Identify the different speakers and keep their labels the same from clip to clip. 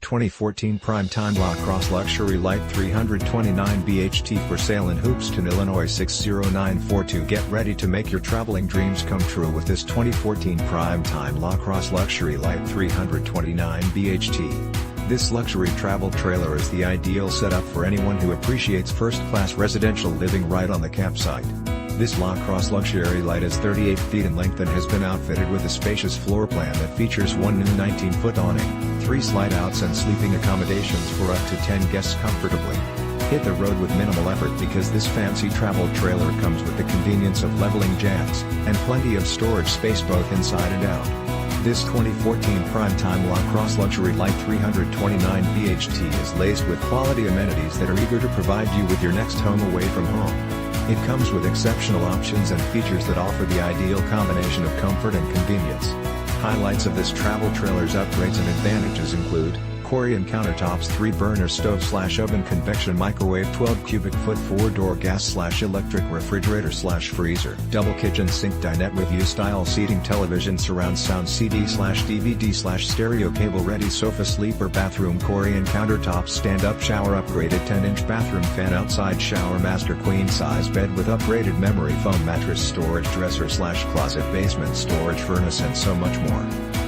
Speaker 1: 2014 Primetime LaCrosse Luxury Lite 329 BHT for sale in Hoopeston, Illinois 60942. Get ready to make your traveling dreams come true with this 2014 Primetime LaCrosse Luxury Lite 329 BHT. This luxury travel trailer is the ideal setup for anyone who appreciates first-class residential living right on the campsite. This LaCrosse Luxury Lite is 38 feet in length and has been outfitted with a spacious floor plan that features one new 19-foot awning, 3 slide-outs and sleeping accommodations for up to 10 guests comfortably. Hit the road with minimal effort because this fancy travel trailer comes with the convenience of leveling jacks, and plenty of storage space both inside and out. This 2014 Primetime LaCrosse Luxury Lite 329 BHT is laced with quality amenities that are eager to provide you with your next home away from home. It comes with exceptional options and features that offer the ideal combination of comfort and convenience. Highlights of this travel trailer's upgrades and advantages include Corian countertops, 3-burner stove/oven, convection microwave, 12 cubic foot 4-door gas/electric refrigerator/freezer, double kitchen sink dinette with U-style seating, television, surround sound, CD/DVD/stereo, cable ready sofa, sleeper bathroom, Corian countertops, stand-up shower, upgraded 10-inch bathroom, fan, outside shower, master queen size bed with upgraded memory foam mattress, storage dresser/closet, basement storage, furnace, and so much more.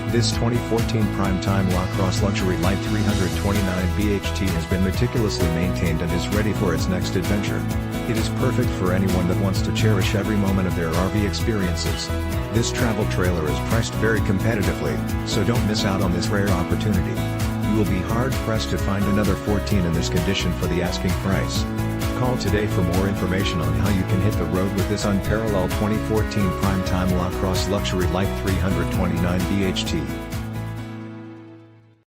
Speaker 1: This 2014 Primetime LaCrosse Luxury Lite 329 BHT has been meticulously maintained and is ready for its next adventure. It is perfect for anyone that wants to cherish every moment of their RV experiences. This travel trailer is priced very competitively, so don't miss out on this rare opportunity. You will be hard-pressed to find another 14 in this condition for the asking price. Call today for more information on how you can hit the road with this unparalleled 2014 Primetime LaCrosse Luxury Lite 329 BHT.